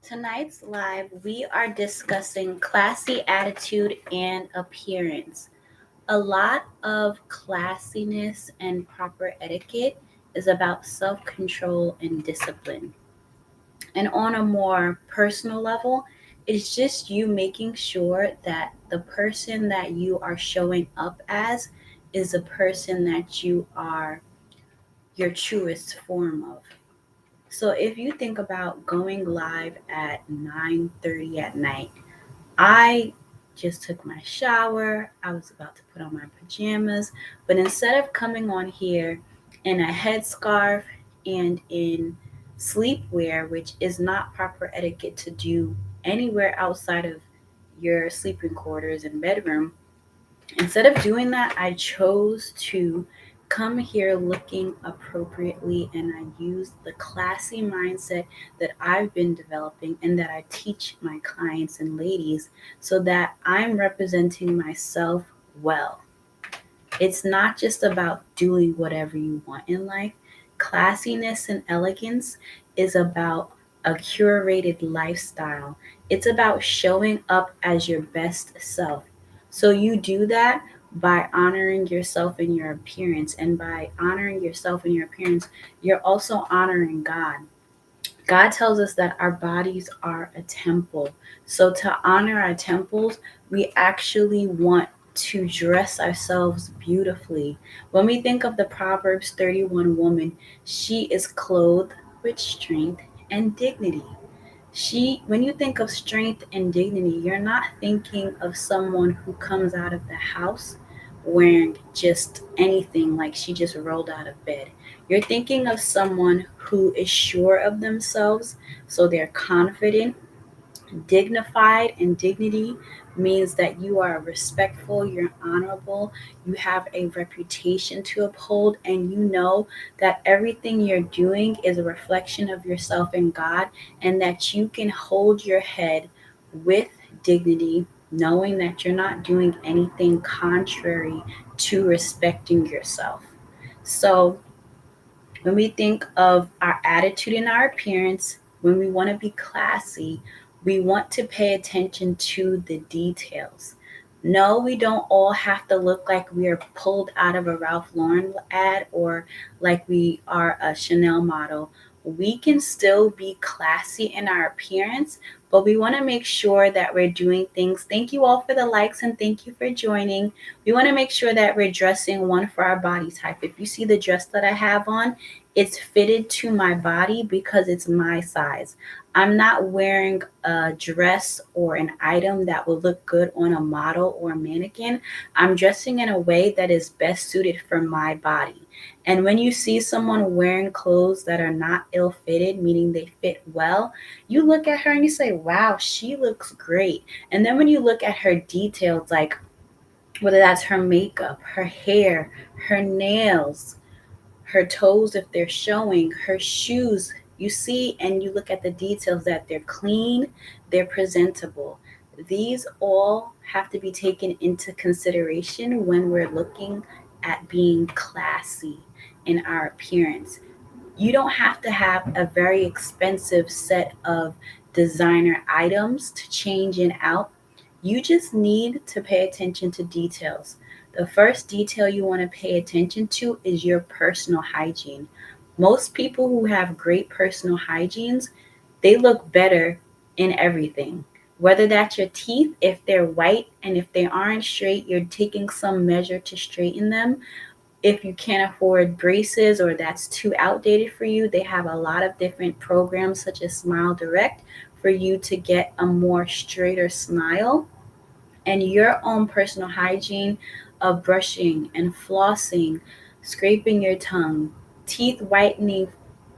Tonight's live, we are discussing classy attitude and appearance. A lot of classiness and proper etiquette is about self control and discipline. And on a more personal level, it's just you making sure that the person that you are showing up as is a person that you are your truest form of. So if you think about going live at 9:30 at night, I just took my shower. I was about to put on my pajamas, but instead of coming on here in a headscarf and in sleepwear, which is not proper etiquette to do anywhere outside of your sleeping quarters and bedroom, instead of doing that, I chose to come here looking appropriately, and I used the classy mindset that I've been developing and that I teach my clients and ladies so that I'm representing myself well. It's not just about doing whatever you want in life. Classiness and elegance is about a curated lifestyle. It's about showing up as your best self. So you do that by honoring yourself and your appearance. And by honoring yourself and your appearance, you're also honoring God. God tells us that our bodies are a temple. So, to honor our temples, we actually want to dress ourselves beautifully. When we think of the Proverbs 31 woman, she is clothed with strength and dignity. When you think of strength and dignity, you're not thinking of someone who comes out of the house wearing just anything like she just rolled out of bed. You're thinking of someone who is sure of themselves, so they're confident, dignified, and dignity means that you are respectful, you're honorable, you have a reputation to uphold, and you know that everything you're doing is a reflection of yourself and God, and that you can hold your head with dignity, knowing that you're not doing anything contrary to respecting yourself. So, when we think of our attitude and our appearance, when we want to be classy, we want to pay attention to the details. No, we don't all have to look like we are pulled out of a Ralph Lauren ad or like we are a Chanel model. We can still be classy in our appearance, but we want to make sure that we're doing things. Thank you all for the likes and thank you for joining. We want to make sure that we're dressing one for our body type. If you see the dress that I have on, it's fitted to my body because it's my size. I'm not wearing a dress or an item that will look good on a model or a mannequin. I'm dressing in a way that is best suited for my body. And when you see someone wearing clothes that are not ill fitted, meaning they fit well, you look at her and you say, wow, she looks great. And then when you look at her details, like whether that's her makeup, her hair, her nails, her toes if they're showing, her shoes. You see and you look at the details that they're clean, they're presentable. These all have to be taken into consideration when we're looking at being classy in our appearance. You don't have to have a very expensive set of designer items to change in out. You just need to pay attention to details. The first detail you want to pay attention to is your personal hygiene. Most people who have great personal hygienes, they look better in everything. Whether that's your teeth, if they're white and if they aren't straight, you're taking some measure to straighten them. If you can't afford braces or that's too outdated for you, they have a lot of different programs such as Smile Direct for you to get a more straighter smile. And your own personal hygiene of brushing and flossing, scraping your tongue, teeth whitening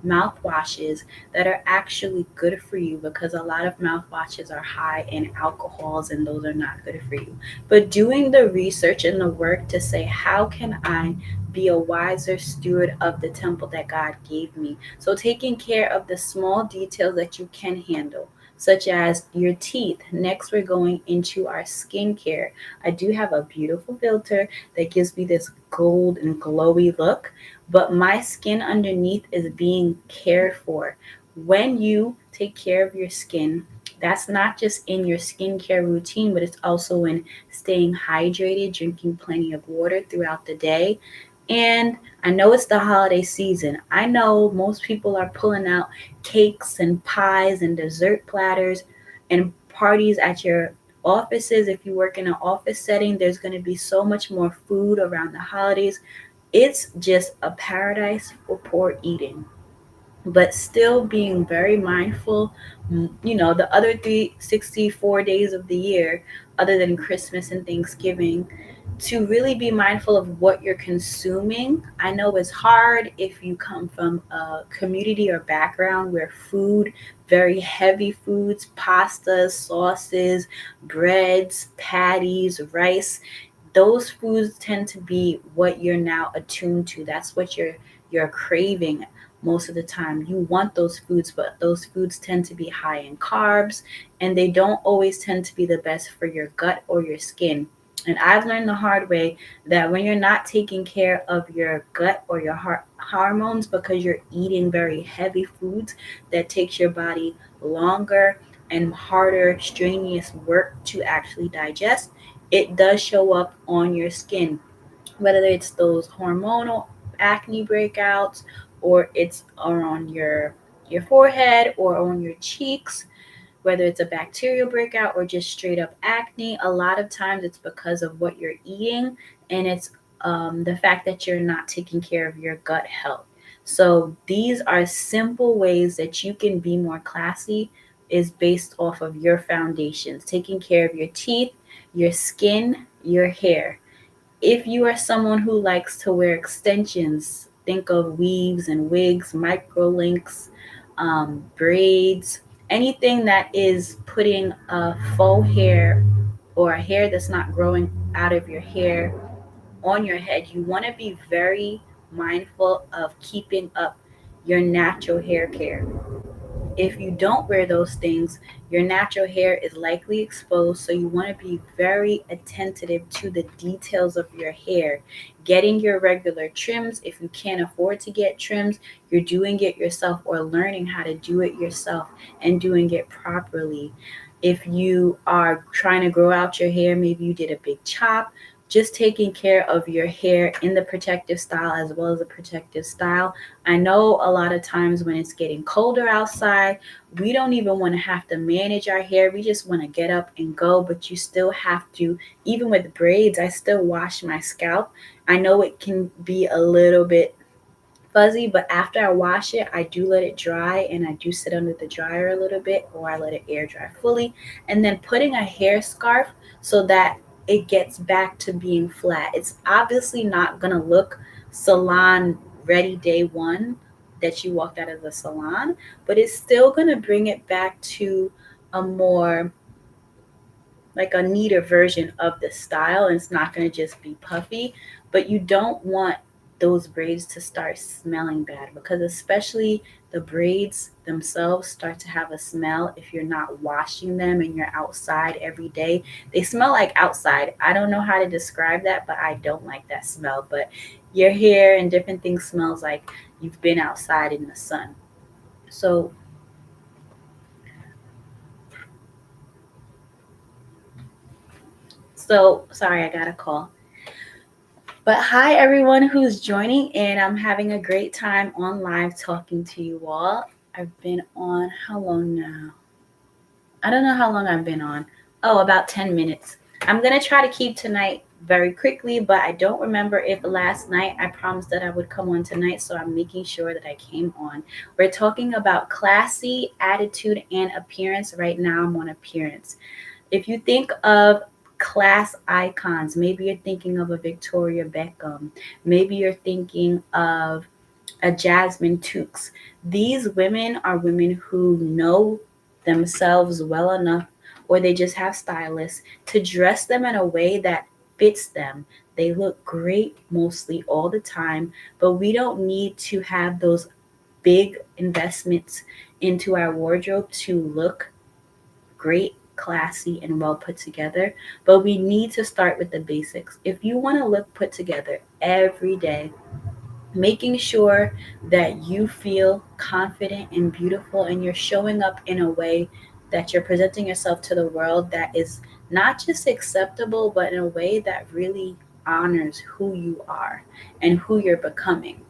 mouthwashes that are actually good for you, because a lot of mouthwashes are high in alcohols and those are not good for you. But doing the research and the work to say, how can I be a wiser steward of the temple that God gave me? So, taking care of the small details that you can handle, such as your teeth. Next, we're going into our skincare. I do have a beautiful filter that gives me this gold and glowy look, but my skin underneath is being cared for. When you take care of your skin. That's not just in your skincare routine, but it's also in staying hydrated, drinking plenty of water throughout the day. And I know it's the holiday season. I know most people are pulling out cakes and pies and dessert platters and parties at your offices. If you work in an office setting, there's going to be so much more food around the holidays. It's just a paradise for poor eating, but still being very mindful. The other 364 days of the year, other than Christmas and Thanksgiving, to really be mindful of what you're consuming. I know it's hard if you come from a community or background where food, very heavy foods, pastas, sauces, breads, patties, rice, those foods tend to be what you're now attuned to. That's what you're craving most of the time. You want those foods, but those foods tend to be high in carbs, and they don't always tend to be the best for your gut or your skin. And I've learned the hard way that when you're not taking care of your gut or your hormones because you're eating very heavy foods that takes your body longer and harder, strenuous work to actually digest, it does show up on your skin, whether it's those hormonal acne breakouts, or it's on your forehead or on your cheeks, whether it's a bacterial breakout or just straight up acne. A lot of times it's because of what you're eating, and it's the fact that you're not taking care of your gut health. So these are simple ways that you can be more classy, is based off of your foundations, taking care of your teeth, your skin, your hair. If you are someone who likes to wear extensions, think of weaves and wigs, micro links, braids, anything that is putting a faux hair or a hair that's not growing out of your hair on your head. You want to be very mindful of keeping up your natural hair care. If you don't wear those things, your natural hair is likely exposed. So you want to be very attentive to the details of your hair. Getting your regular trims, if you can't afford to get trims, you're doing it yourself or learning how to do it yourself and doing it properly. If you are trying to grow out your hair, maybe you did a big chop, just taking care of your hair in the protective style as well as a protective style. I know a lot of times when it's getting colder outside, we don't even want to have to manage our hair. We just want to get up and go, but you still have to, even with braids, I still wash my scalp. I know it can be a little bit fuzzy, but after I wash it, I do let it dry and I do sit under the dryer a little bit, or I let it air dry fully. And then putting a hair scarf so that it gets back to being flat. It's obviously not going to look salon ready day one that you walked out of the salon, but it's still going to bring it back to a more, like, a neater version of the style, and it's not going to just be puffy. But you don't want those braids to start smelling bad, because especially the braids themselves start to have a smell if you're not washing them and you're outside every day. They smell like outside. I don't know how to describe that, but I don't like that smell. But your hair and different things smells like you've been outside in the sun. So so sorry, I got a call. But hi, everyone who's joining in. I'm having a great time on live talking to you all. I've been on how long now? I don't know how long I've been on. Oh, about 10 minutes. I'm going to try to keep tonight very quickly, but I don't remember if last night I promised that I would come on tonight, so I'm making sure that I came on. We're talking about classy attitude and appearance. Right now, I'm on appearance. If you think of class icons, maybe you're thinking of a Victoria Beckham, maybe you're thinking of a Jasmine Tukes. These women are women who know themselves well enough, or they just have stylists to dress them in a way that fits them. They look great mostly all the time, but we don't need to have those big investments into our wardrobe to look great, classy, and well put together. But we need to start with the basics. If you want to look put together every day, Making sure that you feel confident and beautiful and you're showing up in a way that you're presenting yourself to the world that is not just acceptable, but in a way that really honors who you are and who you're becoming.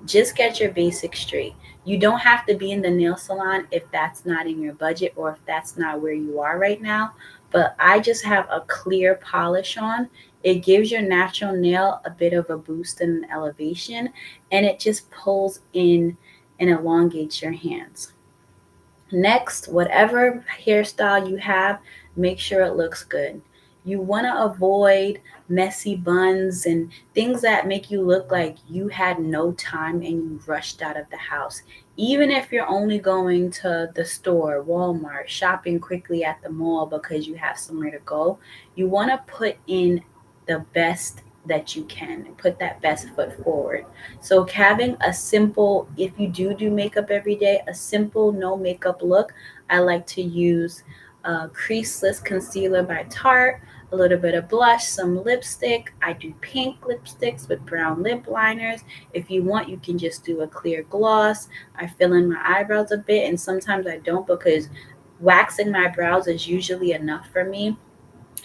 Just get your basics straight. You don't have to be in the nail salon if that's not in your budget or if that's not where you are right now. But I just have a clear polish on. It gives your natural nail a bit of a boost and an elevation, and it just pulls in and elongates your hands. Next, whatever hairstyle you have, make sure it looks good. You want to avoid messy buns and things that make you look like you had no time and you rushed out of the house. Even if you're only going to the store, Walmart, shopping quickly at the mall because you have somewhere to go, you want to put in the best that you can and put that best foot forward. So having a simple, if you do makeup every day, a simple no makeup look. I like to use creaseless concealer by Tarte, a little bit of blush, some lipstick. I do pink lipsticks with brown lip liners. If you want, you can just do a clear gloss. I fill in my eyebrows a bit, and sometimes I don't because waxing my brows is usually enough for me.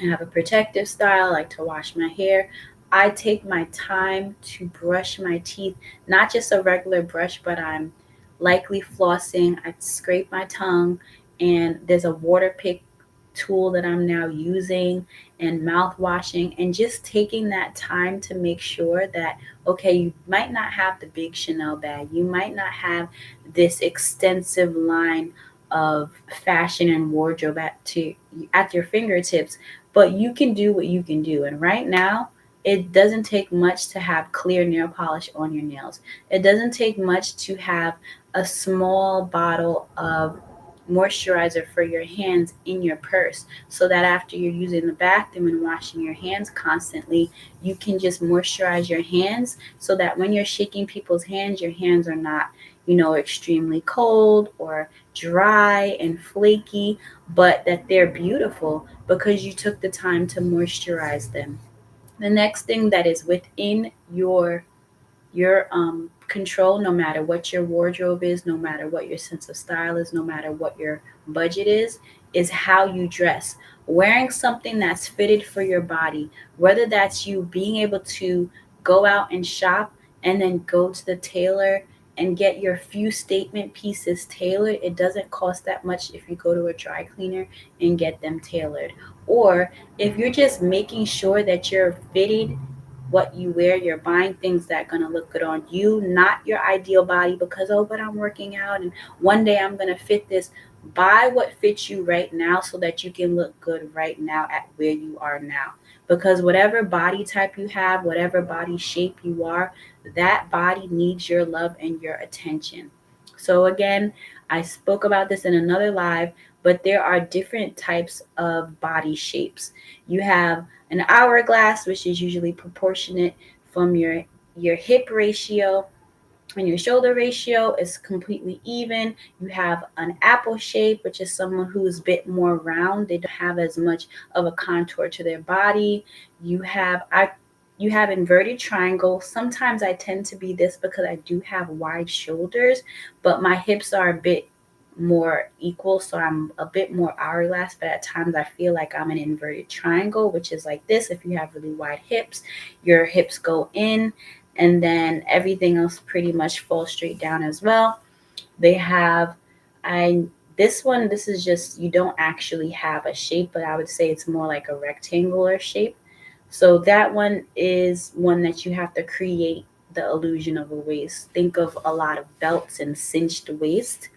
I have a protective style. I like to wash my hair. I take my time to brush my teeth, not just a regular brush, but I'm likely flossing. I scrape my tongue, and there's a water pick tool that I'm now using, and mouth washing, and just taking that time to make sure that, okay, you might not have the big Chanel bag, you might not have this extensive line of fashion and wardrobe at your fingertips, but you can do what you can do. And right now, it doesn't take much to have clear nail polish on your nails. It doesn't take much to have a small bottle of moisturizer for your hands in your purse so that after you're using the bathroom and washing your hands constantly, you can just moisturize your hands so that when you're shaking people's hands, your hands are not, extremely cold or dry and flaky, but that they're beautiful because you took the time to moisturize them. The next thing that is within your control, no matter what your wardrobe is, no matter what your sense of style is, no matter what your budget is how you dress. Wearing something that's fitted for your body, whether that's you being able to go out and shop and then go to the tailor and get your few statement pieces tailored. It doesn't cost that much if you go to a dry cleaner and get them tailored. Or if you're just making sure that you're fitted what you wear, you're buying things that are going to look good on you, not your ideal body because, oh, but I'm working out and one day I'm going to fit this. Buy what fits you right now so that you can look good right now at where you are now. Because whatever body type you have, whatever body shape you are, that body needs your love and your attention. So, again, I spoke about this in another live, but there are different types of body shapes. You have an hourglass, which is usually proportionate from your hip ratio and your shoulder ratio is completely even. You have an apple shape, which is someone who is a bit more round. They don't have as much of a contour to their body. You have I you have inverted triangle. Sometimes I tend to be this because I do have wide shoulders, but my hips are a bit more equal, so I'm a bit more hourglass, but at times I feel like I'm an inverted triangle, which is like this. If you have really wide hips, your hips go in and then everything else pretty much falls straight down as well. They have I this one, this is just, you don't actually have a shape, but I would say it's more like a rectangular shape. So that one is one that you have to create the illusion of a waist. Think of a lot of belts and cinched waist,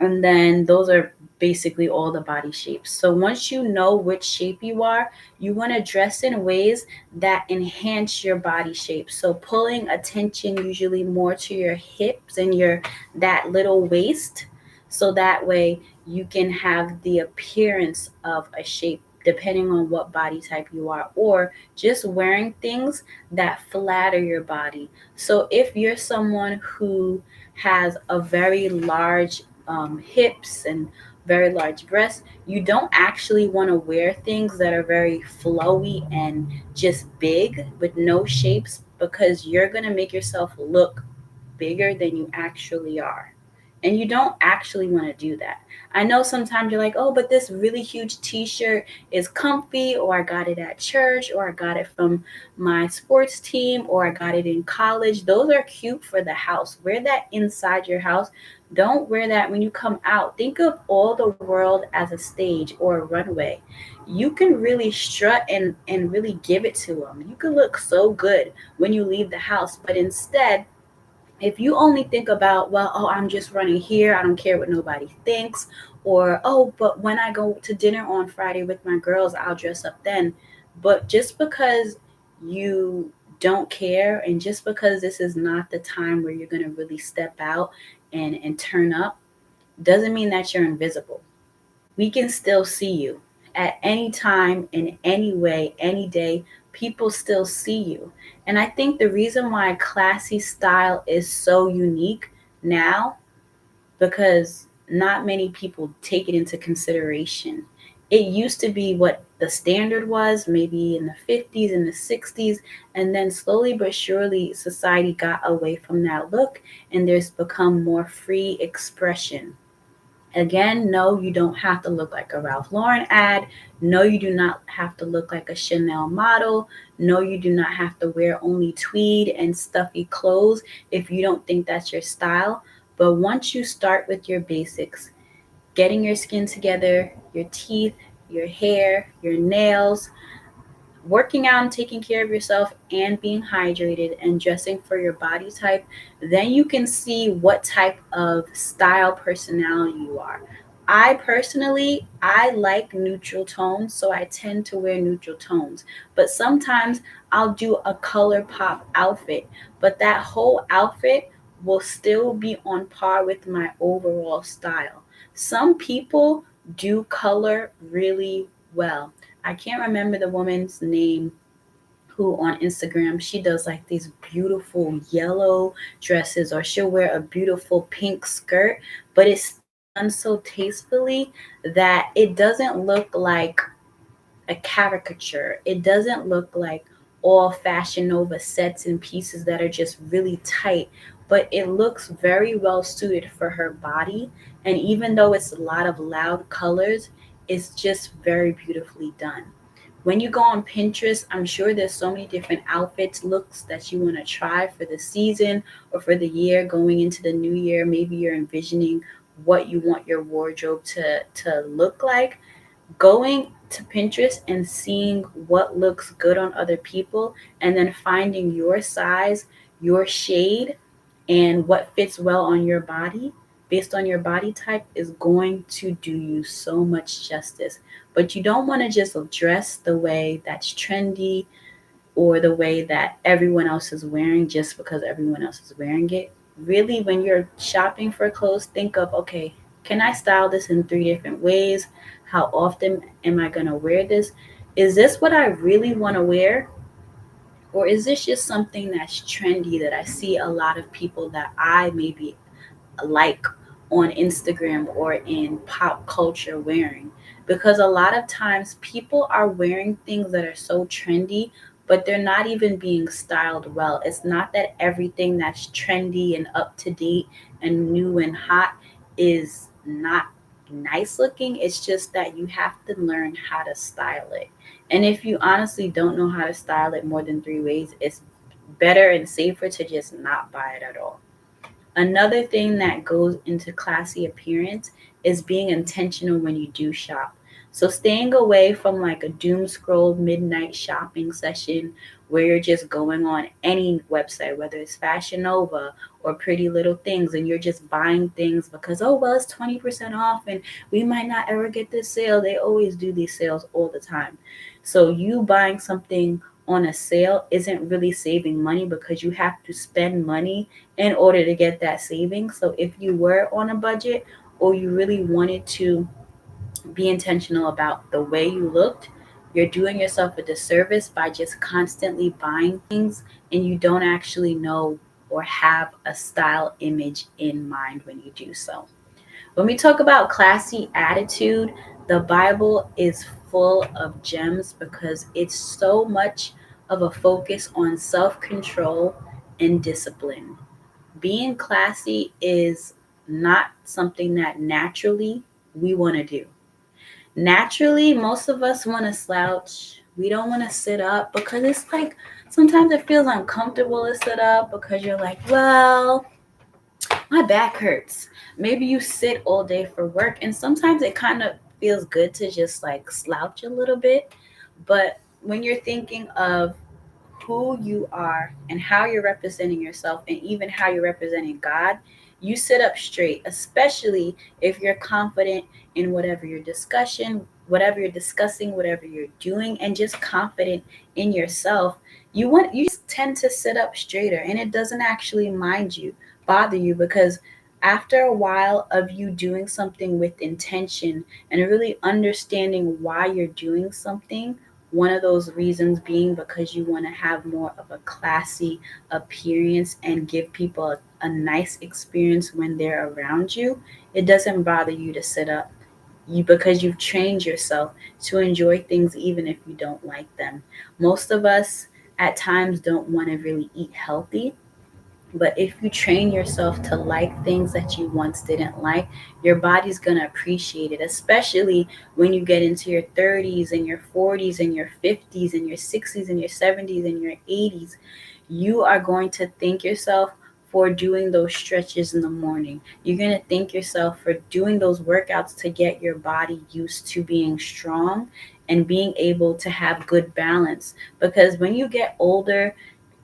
and then those are basically all the body shapes. So once you know which shape you are, you want to dress in ways that enhance your body shape. So pulling attention usually more to your hips and your that little waist, so that way you can have the appearance of a shape depending on what body type you are, or just wearing things that flatter your body. So if you're someone who has a very large hips and very large breasts, you don't actually want to wear things that are very flowy and just big with no shapes, because you're going to make yourself look bigger than you actually are. And you don't actually want to do that. I know sometimes you're like, oh, but this really huge t shirt is comfy, or I got it at church, or I got it from my sports team, or I got it in college. Those are cute for the house. Wear that inside your house. Don't wear that when you come out. Think of all the world as a stage or a runway. You can really strut and really give it to them. You can look so good when you leave the house, but instead, if you only think about, well, oh, I'm just running here, I don't care what nobody thinks, or oh, but when I go to dinner on Friday with my girls, I'll dress up then. But just because you don't care, and just because this is not the time where you're going to really step out and turn up, doesn't mean that you're invisible. We can still see you at any time, in any way, any day. People still see you. And I think the reason why classy style is so unique now, because not many people take it into consideration. It used to be what the standard was, maybe in the 50s and the 60s, and then slowly but surely society got away from that look, and there's become more free expression. Again, no, you don't have to look like a Ralph Lauren ad. No, you do not have to look like a Chanel model. No, you do not have to wear only tweed and stuffy clothes if you don't think that's your style. But once you start with your basics, getting your skin together, your teeth, your hair, your nails, working out and taking care of yourself and being hydrated and dressing for your body type, then you can see what type of style personality you are. I personally, I like neutral tones, so I tend to wear neutral tones. But sometimes I'll do a color pop outfit, but that whole outfit will still be on par with my overall style. Some people do color really well. I can't remember the woman's name who on Instagram, she does like these beautiful yellow dresses, or she'll wear a beautiful pink skirt, but it's still done so tastefully that it doesn't look like a caricature. It doesn't look like all Fashion Nova sets and pieces that are just really tight, but it looks very well suited for her body. And even though it's a lot of loud colors, it's just very beautifully done. When you go on Pinterest, I'm sure there's so many different outfits, looks that you want to try for the season or for the year going into the new year. Maybe you're envisioning what you want your wardrobe to look like. Going to Pinterest and seeing what looks good on other people, and then finding your size, your shade, and what fits well on your body based on your body type is going to do you so much justice. But you don't want to just dress the way that's trendy or the way that everyone else is wearing just because everyone else is wearing it. Really, when you're shopping for clothes, think of, okay, can I style this in three different ways? How often am I going to wear this? Is this what I really want to wear? Or is this just something that's trendy that I see a lot of people that I maybe like on Instagram or in pop culture wearing? Because a lot of times people are wearing things that are so trendy, but they're not even being styled well. It's not that everything that's trendy and up to date and new and hot is not nice looking. It's just that you have to learn how to style it. And if you honestly don't know how to style it more than three ways, it's better and safer to just not buy it at all. Another thing that goes into classy appearance is being intentional when you do shop. So staying away from like a doom scroll midnight shopping session where you're just going on any website, whether it's Fashion Nova or Pretty Little Things, and you're just buying things because, oh, well, it's 20% off and we might not ever get this sale. They always do these sales all the time. So you buying something on a sale isn't really saving money, because you have to spend money in order to get that savings. So if you were on a budget, or you really wanted to be intentional about the way you looked, you're doing yourself a disservice by just constantly buying things and you don't actually know or have a style image in mind when you do so. When we talk about classy attitude, the Bible is full of gems because it's so much of a focus on self control and discipline. Being classy is not something that naturally we want to do. Naturally, most of us want to slouch. We don't want to sit up because it's like sometimes it feels uncomfortable to sit up because you're like, well, my back hurts. Maybe you sit all day for work, and sometimes it kind of feels good to just like slouch a little bit. But when you're thinking of who you are and how you're representing yourself and even how you're representing God, you sit up straight, especially if you're confident in whatever you're discussing, whatever you're doing, and just confident in yourself. You just tend to sit up straighter and it doesn't actually bother you because after a while of you doing something with intention and really understanding why you're doing something, one of those reasons being because you want to have more of a classy appearance and give people a nice experience when they're around you, it doesn't bother you to sit up. You because you've trained yourself to enjoy things even if you don't like them. Most of us at times don't want to really eat healthy, but if you train yourself to like things that you once didn't like, your body's going to appreciate it, especially when you get into your 30s and your 40s and your 50s and your 60s and your 70s and your 80s. You are going to thank yourself for doing those stretches in the morning. You're going to thank yourself for doing those workouts to get your body used to being strong and being able to have good balance. Because when you get older,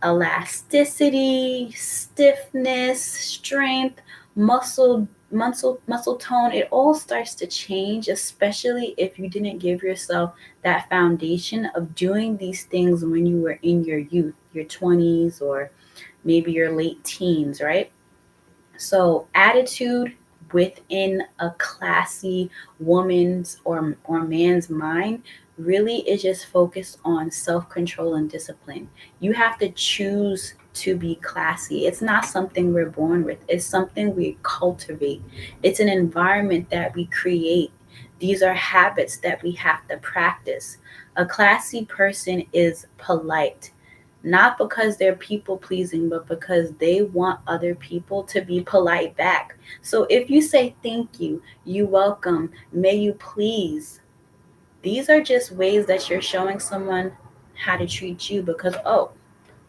elasticity, stiffness, strength, muscle tone, it all starts to change, especially if you didn't give yourself that foundation of doing these things when you were in your youth, your 20s or maybe your late teens, right? So, attitude within a classy woman's or man's mind really is just focused on self control and discipline. You have to choose to be classy. It's not something we're born with, it's something we cultivate, it's an environment that we create. These are habits that we have to practice. A classy person is polite, not because they're people pleasing, but because they want other people to be polite back. So if you say thank you, you welcome, may you please, these are just ways that you're showing someone how to treat you because, oh,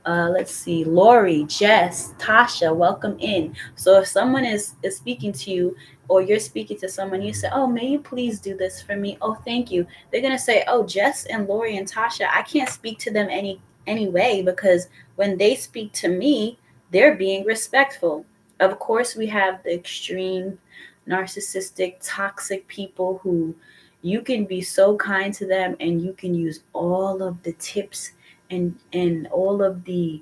let's see, Lori, Jess, Tasha, welcome in. So if someone is speaking to you or you're speaking to someone, you say, oh, may you please do this for me? Oh, thank you. They're going to say, oh, Jess and Lori and Tasha, I can't speak to them any way because when they speak to me, they're being respectful. Of course, we have the extreme narcissistic, toxic people who you can be so kind to them and you can use all of the tips and all of the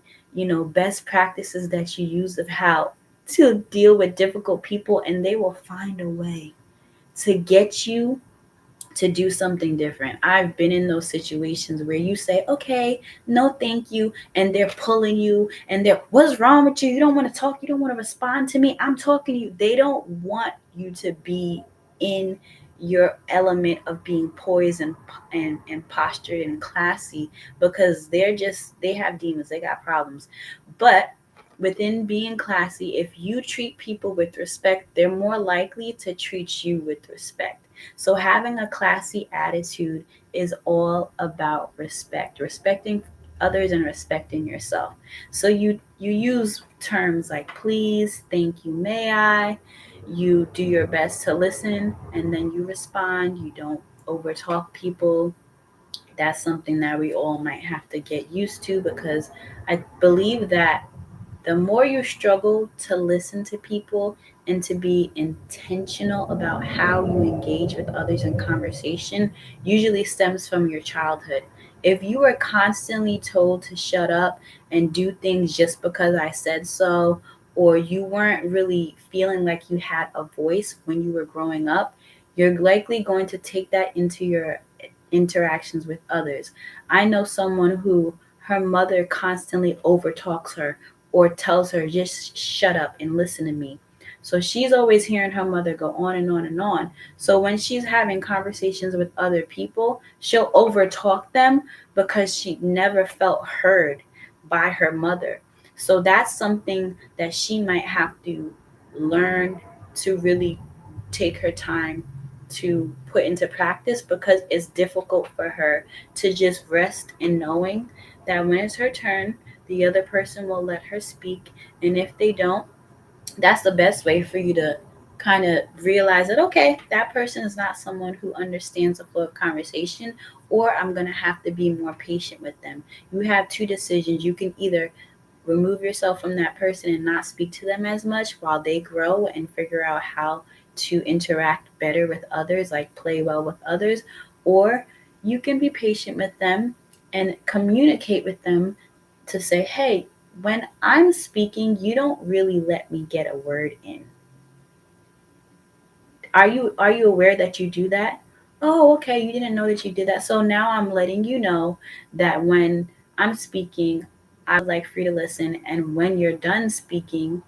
best practices that you use of how to deal with difficult people, and they will find a way to get you to do something different. I've been in those situations where you say, okay, no, thank you. And they're pulling you and they're, what's wrong with you? You don't want to talk. You don't want to respond to me. I'm talking to you. They don't want you to be in your element of being poised and postured and classy because they have demons. They got problems. But within being classy, if you treat people with respect, they're more likely to treat you with respect. So having a classy attitude is all about respect, respecting others and respecting yourself. So you use terms like please, thank you, may I. You do your best to listen and then you respond. You don't overtalk people. That's something that we all might have to get used to because I believe that the more you struggle to listen to people and to be intentional about how you engage with others in conversation, usually stems from your childhood. If you were constantly told to shut up and do things just because I said so, or you weren't really feeling like you had a voice when you were growing up, you're likely going to take that into your interactions with others. I know someone who her mother constantly overtalks her or tells her, just shut up and listen to me. So she's always hearing her mother go on and on and on. So when she's having conversations with other people, she'll overtalk them because she never felt heard by her mother. So that's something that she might have to learn to really take her time to put into practice, because it's difficult for her to just rest in knowing that when it's her turn, the other person will let her speak. And if they don't, that's the best way for you to kind of realize that, okay, that person is not someone who understands the flow of conversation, or I'm going to have to be more patient with them. You have two decisions. You can either remove yourself from that person and not speak to them as much while they grow and figure out how to interact better with others, like play well with others, or you can be patient with them and communicate with them to say, hey, when I'm speaking, you don't really let me get a word in. Are you aware that you do that? Oh, okay, you didn't know that you did that. So now I'm letting you know that when I'm speaking, I would like for you to listen, and when you're done speaking,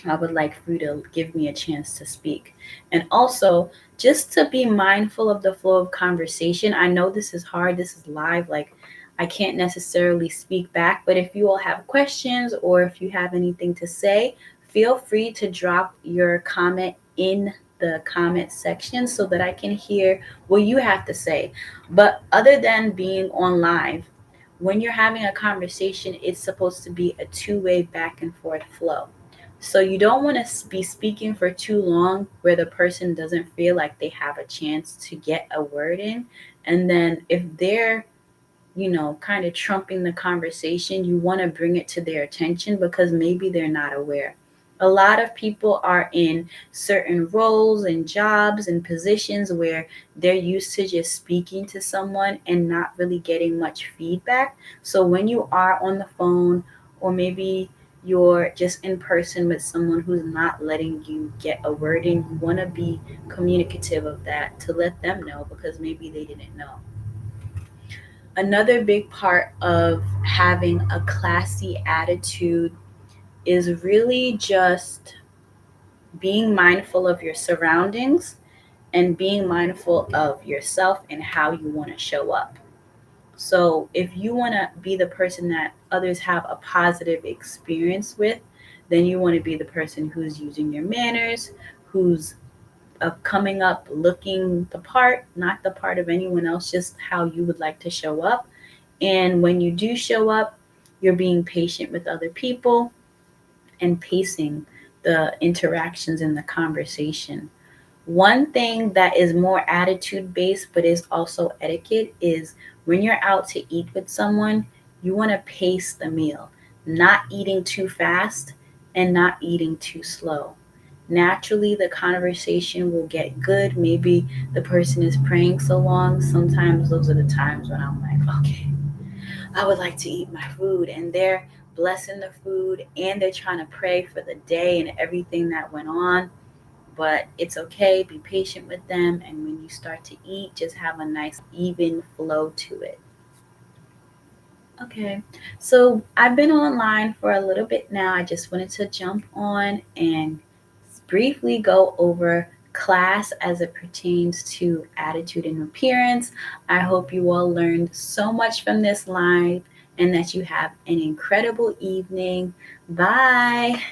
I would like for you to give me a chance to speak. And also, just to be mindful of the flow of conversation. I know this is hard, this is live, like I can't necessarily speak back, but if you all have questions or if you have anything to say, feel free to drop your comment in the comment section so that I can hear what you have to say. But other than being on live, when you're having a conversation, it's supposed to be a two-way back and forth flow. So you don't want to be speaking for too long where the person doesn't feel like they have a chance to get a word in. And then if they're, kind of trumping the conversation, you want to bring it to their attention because maybe they're not aware. A lot of people are in certain roles and jobs and positions where they're used to just speaking to someone and not really getting much feedback. So when you are on the phone, or maybe you're just in person with someone who's not letting you get a word in, you want to be communicative of that to let them know, because maybe they didn't know. Another big part of having a classy attitude is really just being mindful of your surroundings and being mindful of yourself and how you want to show up. So, if you want to be the person that others have a positive experience with, then you want to be the person who's using your manners, who's coming up looking the part, not the part of anyone else, just how you would like to show up. And when you do show up, you're being patient with other people and pacing the interactions in the conversation. One thing that is more attitude based but is also etiquette is when you're out to eat with someone, you want to pace the meal, not eating too fast and not eating too slow. Naturally, the conversation will get good. Maybe the person is praying so long. Sometimes those are the times when I'm like, okay, I would like to eat my food. And they're blessing the food and they're trying to pray for the day and everything that went on. But it's okay. Be patient with them. And when you start to eat, just have a nice, even flow to it. Okay. So I've been online for a little bit now. I just wanted to jump on and briefly go over class as it pertains to attitude and appearance. I hope you all learned so much from this live and that you have an incredible evening. Bye.